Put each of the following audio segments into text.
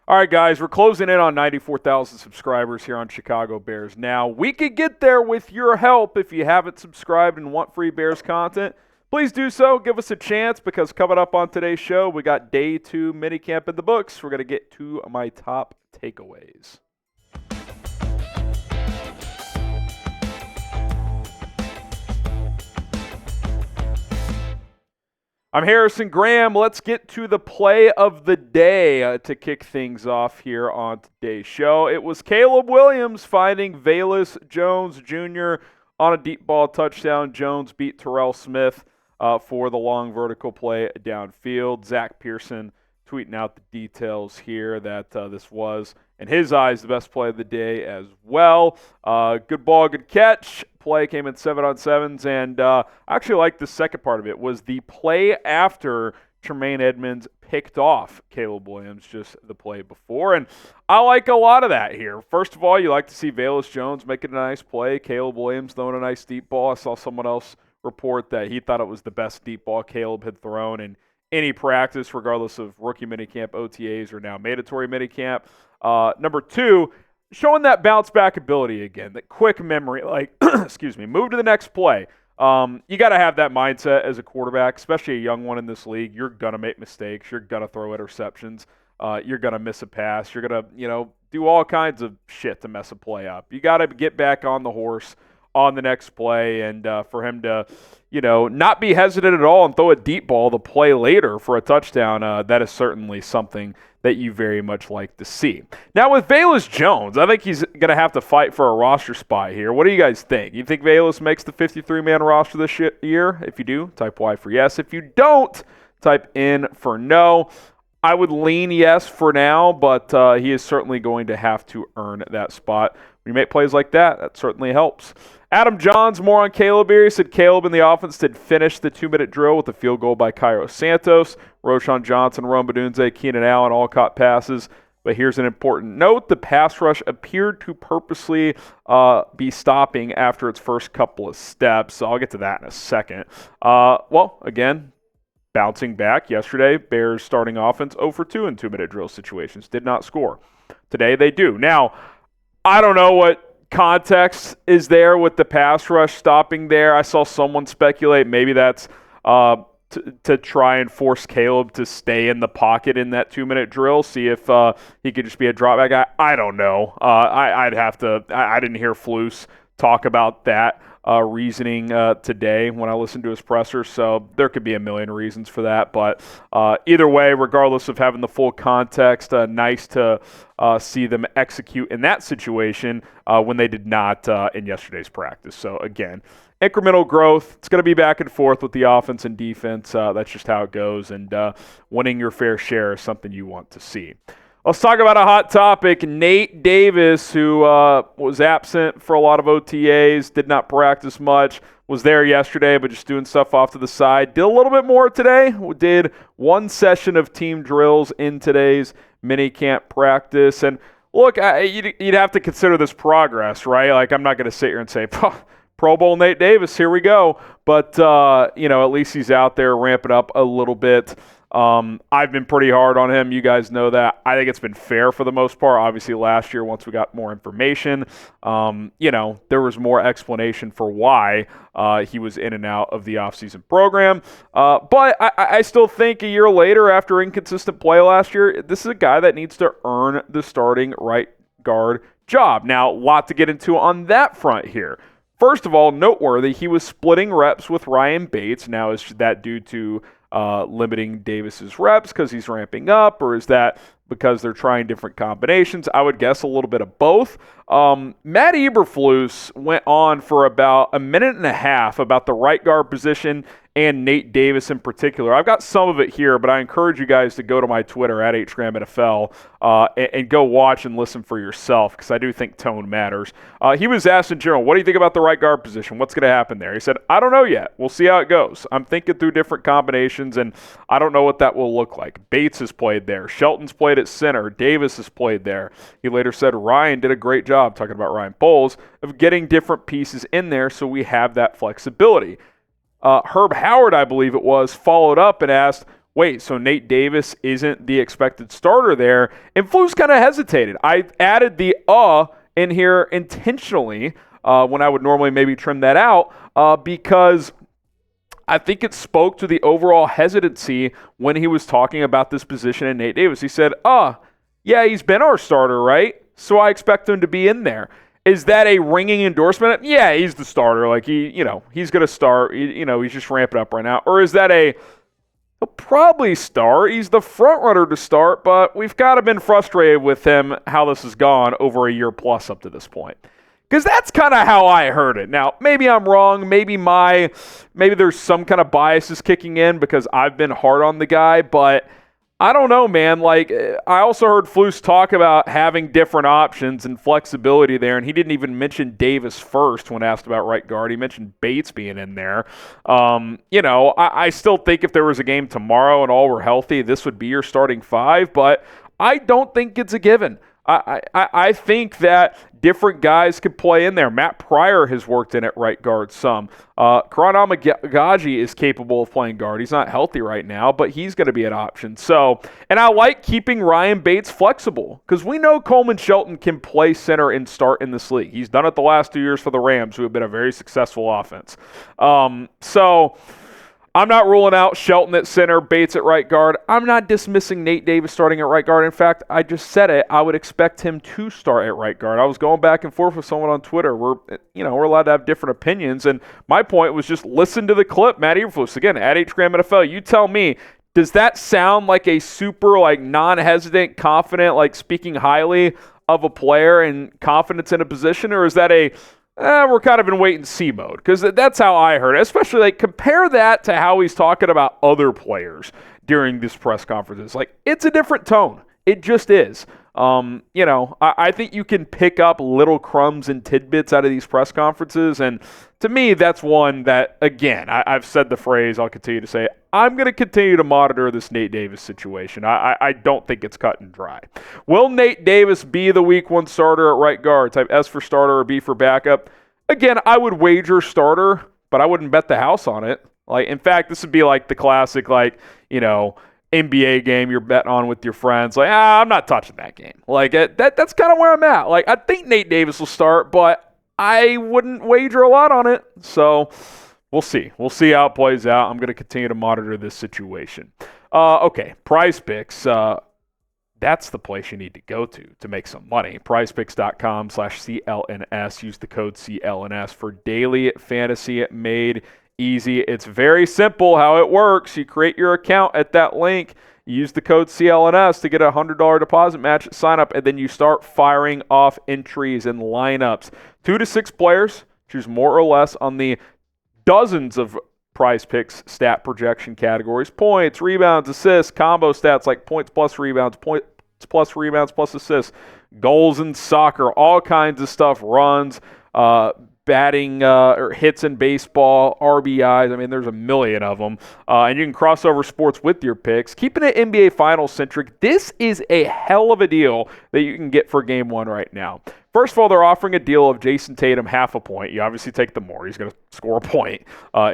All right, guys, we're closing in on 94,000 subscribers here on Chicago Bears Now. We could get there with your help. If you haven't subscribed and want free Bears content, please do so. Give us a chance, because coming up on today's show, we got day 2 minicamp in the books. We're going to get to my top takeaways. I'm Harrison Graham. Let's get to the play of the day to kick things off here on today's show. It was Caleb Williams finding Velus Jones Jr. on a deep ball touchdown. Jones beat Terrell Smith for the long vertical play downfield. Zach Pearson tweeting out the details here that this was, in his eyes, the best play of the day as well. Good ball, good catch. Play came in 7-on-7s, and I actually like the second part of it, was the play after Tremaine Edmunds picked off Caleb Williams just the play before, and I like a lot of that here. First of all, you like to see Velus Jones making a nice play, Caleb Williams throwing a nice deep ball. I saw someone else report that he thought it was the best deep ball Caleb had thrown in any practice, regardless of rookie minicamp, OTAs, or now mandatory minicamp. Number 2, showing that bounce back ability again, that quick memory, like, excuse me, move to the next play. You got to have that mindset as a quarterback, especially a young one in this league. You're going to make mistakes. You're going to throw interceptions. You're going to miss a pass. You're going to, do all kinds of shit to mess a play up. You got to get back on the horse on the next play, and for him to, not be hesitant at all and throw a deep ball the play later for a touchdown, that is certainly something that you very much like to see. Now with Velus Jones, I think he's going to have to fight for a roster spot here. What do you guys think? You think Velus makes the 53-man roster this year? If you do, type Y for yes. If you don't, type N for no. I would lean yes for now, but he is certainly going to have to earn that spot. When you make plays like that, that certainly helps. Adam Johns, more on Caleb here. He said Caleb in the offense did finish the 2-minute drill with a field goal by Cairo Santos. Roshan Johnson, Rome Badunze, Keenan Allen all caught passes. But here's an important note. The pass rush appeared to purposely be stopping after its first couple of steps. So I'll get to that in a second. Again, bouncing back yesterday, Bears starting offense 0 for 2 in 2-minute drill situations. Did not score. Today they do. Now, I don't know what context is there with the pass rush stopping there. I saw someone speculate maybe that's to try and force Caleb to stay in the pocket in that 2-minute drill, see if he could just be a dropback guy. I don't know. I didn't hear Flus talk about that reasoning today when I listened to his presser, so there could be a million reasons for that. But either way, regardless of having the full context, nice to see them execute in that situation when they did not in yesterday's practice. So again, incremental growth. It's going to be back and forth with the offense and defense. That's just how it goes, and winning your fair share is something you want to see. Let's talk about a hot topic. Nate Davis, who was absent for a lot of OTAs, did not practice much, was there yesterday, but just doing stuff off to the side. Did a little bit more today. Did one session of team drills in today's minicamp practice. And look, you'd have to consider this progress, right? Like, I'm not going to sit here and say, Pro Bowl Nate Davis, here we go. But, at least he's out there ramping up a little bit. I've been pretty hard on him. You guys know that. I think it's been fair for the most part. Obviously, last year, once we got more information, there was more explanation for why he was in and out of the offseason program. But I still think a year later, after inconsistent play last year, this is a guy that needs to earn the starting right guard job. Now, a lot to get into on that front here. First of all, noteworthy, he was splitting reps with Ryan Bates. Now, is that due to limiting Davis's reps because he's ramping up, or is that because they're trying different combinations? I would guess a little bit of both. Matt Eberflus went on for about a minute and a half about the right guard position and Nate Davis in particular. I've got some of it here, but I encourage you guys to go to my Twitter at HGramNFL and go watch and listen for yourself, because I do think tone matters. He was asked in general, what do you think about the right guard position? What's going to happen there? He said, I don't know yet. We'll see how it goes. I'm thinking through different combinations, and I don't know what that will look like. Bates has played there. Shelton's played at center. Davis has played there. He later said Ryan did a great job, talking about Ryan Poles, of getting different pieces in there so we have that flexibility. Herb Howard, I believe it was, followed up and asked, wait, so Nate Davis isn't the expected starter there? And Flus kind of hesitated. I added the in here intentionally when I would normally maybe trim that out because I think it spoke to the overall hesitancy when he was talking about this position in Nate Davis. He said, yeah, he's been our starter, right? So I expect him to be in there. Is that a ringing endorsement? Yeah, he's the starter. Like, he's going to start. He's just ramping up right now. Or is that he'll probably start. He's the front runner to start, but we've kind of been frustrated with him, how this has gone over a year plus up to this point. Because that's kind of how I heard it. Now, maybe I'm wrong. Maybe there's some kind of biases kicking in because I've been hard on the guy, but I don't know, man. Like, I also heard Flus talk about having different options and flexibility there, and he didn't even mention Davis first when asked about right guard. He mentioned Bates being in there. I still think if there was a game tomorrow and all were healthy, this would be your starting five, but I don't think it's a given. I think that different guys could play in there. Matt Pryor has worked in at right guard some. Karan Amagaji is capable of playing guard. He's not healthy right now, but he's going to be an option. So, and I like keeping Ryan Bates flexible because we know Coleman Shelton can play center and start in this league. He's done it the last 2 years for the Rams, who have been a very successful offense. So I'm not ruling out Shelton at center, Bates at right guard. I'm not dismissing Nate Davis starting at right guard. In fact, I just said it. I would expect him to start at right guard. I was going back and forth with someone on Twitter. We're allowed to have different opinions, and my point was just listen to the clip. Matt Eberflus, again, at HGram NFL. You tell me, does that sound like a super non-hesitant, confident, speaking highly of a player and confidence in a position, or is that we're kind of in wait-and-see mode? Because that's how I heard it. Especially, compare that to how he's talking about other players during this press conferences. It's a different tone. It just is. I think you can pick up little crumbs and tidbits out of these press conferences, and to me, that's one that, again, I've said the phrase, I'll continue to say, I'm going to continue to monitor this Nate Davis situation. I don't think it's cut and dry. Will Nate Davis be the week one starter at right guard? Type S for starter or B for backup. Again, I would wager starter, but I wouldn't bet the house on it. In fact, this would be the classic, NBA game you're betting on with your friends. I'm not touching that game. That's kind of where I'm at. I think Nate Davis will start, but I wouldn't wager a lot on it. So we'll see. We'll see how it plays out. I'm going to continue to monitor this situation. Okay, Prize Picks. That's the place you need to go to make some money. PrizePicks.com/CLNS. Use the code CLNS for daily fantasy made easy. It's very simple how it works. You create your account at that link. You use the code CLNS to get a $100 deposit match at sign up, and then you start firing off entries and lineups. 2 to 6 players. Choose more or less on the dozens of Prize Picks stat projection categories. Points, rebounds, assists, combo stats like points plus rebounds plus assists, goals in soccer, all kinds of stuff, runs, batting or hits in baseball, RBIs. I mean, there's a million of them. And you can cross over sports with your picks. Keeping it NBA Finals centric, this is a hell of a deal that you can get for Game 1 right now. First of all, they're offering a deal of Jason Tatum half a point. You obviously take the more. He's going to score a point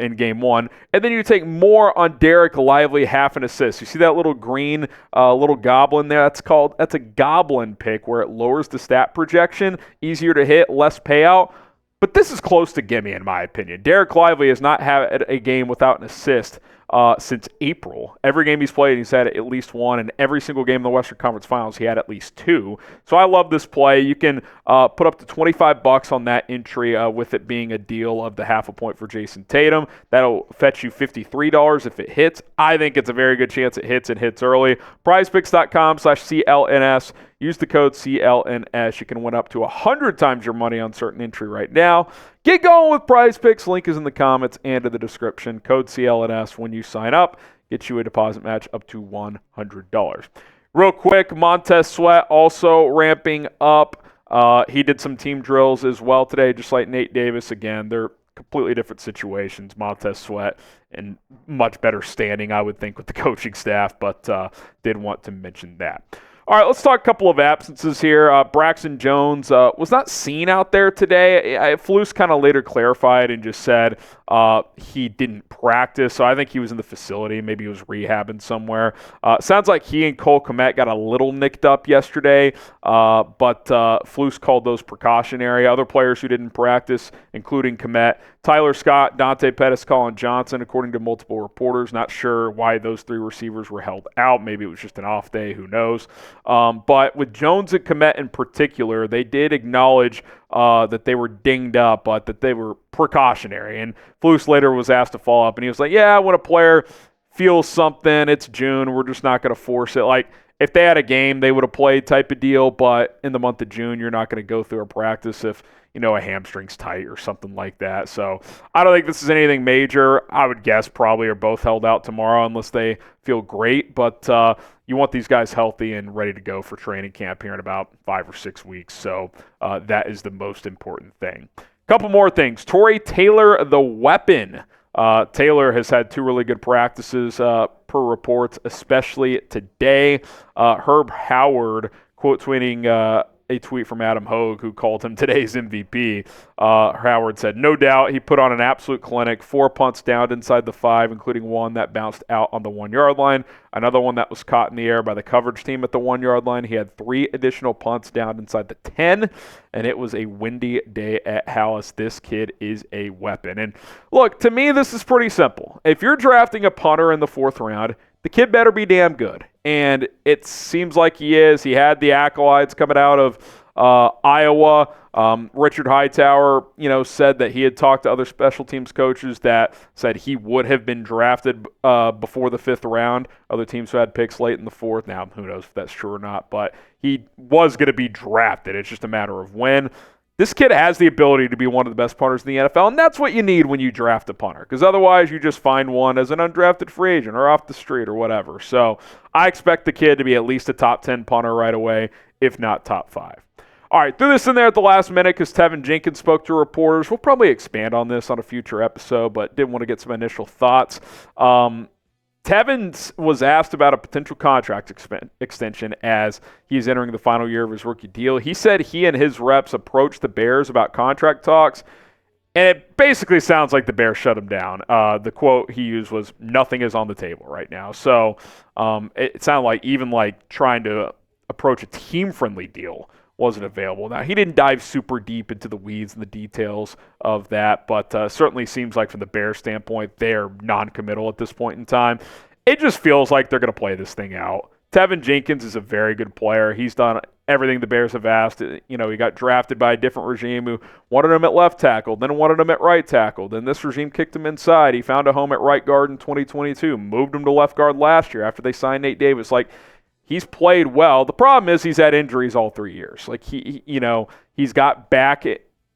in Game 1. And then you take more on Derek Lively, half an assist. You see that little green little goblin there? That's a goblin pick where it lowers the stat projection. Easier to hit, less payout. But this is close to gimme, in my opinion. Derek Lively has not had a game without an assist since April. Every game he's played, he's had at least one, and every single game in the Western Conference Finals, he had at least 2. So I love this play. You can put up to $25 on that entry with it being a deal of the half a point for Jason Tatum. That'll fetch you $53 if it hits. I think it's a very good chance it hits and hits early. PrizePicks.com/CLNS. Use the code CLNS. You can win up to 100 times your money on certain entry right now. Get going with Prize Picks. Link is in the comments and in the description. Code CLNS when you sign up. Get you a deposit match up to $100. Real quick, Montez Sweat also ramping up. He did some team drills as well today, just like Nate Davis. Again, they're completely different situations. Montez Sweat in much better standing, I would think, with the coaching staff, but did want to mention that. All right, let's talk a couple of absences here. Braxton Jones was not seen out there today. Flus kind of later clarified and just said he didn't practice, so I think he was in the facility. Maybe he was rehabbing somewhere. Sounds like he and Kmet got a little nicked up yesterday, but Flus called those precautionary. Other players who didn't practice, including Kmet, Tyler Scott, Dante, Pettis, Collin Johnson, according to multiple reporters. Not sure why those three receivers were held out. Maybe it was just an off day. Who knows? But with Jones and Kmet in particular, they did acknowledge that they were dinged up, but that they were precautionary. And Flus later was asked to follow up, and he was like, yeah, when a player feels something, it's June, we're just not going to force it. Like, if they had a game, they would have played type of deal, but in the month of June, you're not going to go through a practice if, a hamstring's tight or something like that. So I don't think this is anything major. I would guess probably are both held out tomorrow unless they feel great, but you want these guys healthy and ready to go for training camp here in about 5 or 6 weeks. So that is the most important thing. Couple more things. Tory Taylor, the weapon. Taylor has had 2 really good practices per reports, especially today. Herb Howard quote tweeting a tweet from Adam Hogue, who called him today's MVP. Howard said, no doubt he put on an absolute clinic. 4 punts down inside the 5, including one that bounced out on the 1-yard line. Another one that was caught in the air by the coverage team at the 1-yard line. He had 3 additional punts down inside the 10, and it was a windy day at Hallis. This kid is a weapon. And look, to me, this is pretty simple. If you're drafting a punter in the 4th round, the kid better be damn good. And it seems like he is. He had the accolades coming out of Iowa. Richard Hightower, said that he had talked to other special teams coaches that said he would have been drafted before the 5th round. Other teams who had picks late in the 4th. Now, who knows if that's true or not. But he was going to be drafted. It's just a matter of when. This kid has the ability to be one of the best punters in the NFL, and that's what you need when you draft a punter, because otherwise you just find one as an undrafted free agent or off the street or whatever. So I expect the kid to be at least a top 10 punter right away, if not top 5. All right, threw this in there at the last minute because Teven Jenkins spoke to reporters. We'll probably expand on this on a future episode, but did want to get some initial thoughts. Teven was asked about a potential contract extension as he's entering the final year of his rookie deal. He said he and his reps approached the Bears about contract talks, and it basically sounds like the Bears shut him down. The quote he used was, nothing is on the table right now. So it sounded like even trying to approach a team-friendly deal wasn't available. Now, he didn't dive super deep into the weeds and the details of that, but certainly seems like from the Bears standpoint, they're non-committal at this point in time. It just feels like they're going to play this thing out. Teven Jenkins is a very good player. He's done everything the Bears have asked. He got drafted by a different regime who wanted him at left tackle, then wanted him at right tackle. Then this regime kicked him inside. He found a home at right guard in 2022, moved him to left guard last year after they signed Nate Davis. He's played well. The problem is he's had injuries all 3 years. He's got back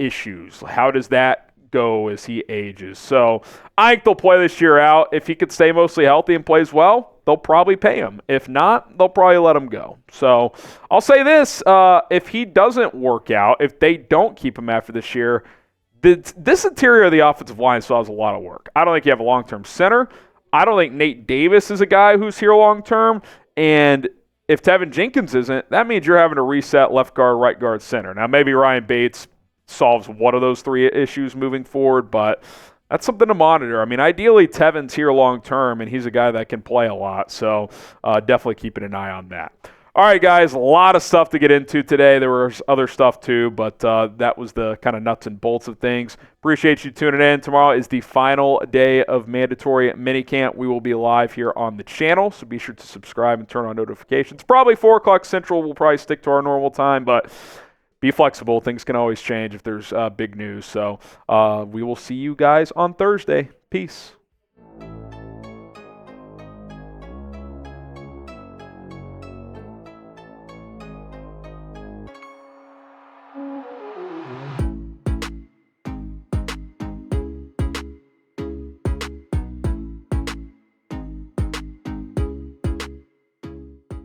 issues. How does that go as he ages? So I think they'll play this year out. If he could stay mostly healthy and plays well, they'll probably pay him. If not, they'll probably let him go. So I'll say this, if he doesn't work out, if they don't keep him after this year, this interior of the offensive line still has a lot of work. I don't think you have a long-term center. I don't think Nate Davis is a guy who's here long-term. And if Teven Jenkins isn't, that means you're having to reset left guard, right guard, center. Now, maybe Ryan Bates solves one of those 3 issues moving forward, but that's something to monitor. I mean, ideally, Teven's here long-term, and he's a guy that can play a lot, so definitely keeping an eye on that. All right, guys, a lot of stuff to get into today. There was other stuff too, but that was the kind of nuts and bolts of things. Appreciate you tuning in. Tomorrow is the final day of Mandatory Minicamp. We will be live here on the channel, so be sure to subscribe and turn on notifications. Probably 4 o'clock Central. We'll probably stick to our normal time, but be flexible. Things can always change if there's big news. So we will see you guys on Thursday. Peace.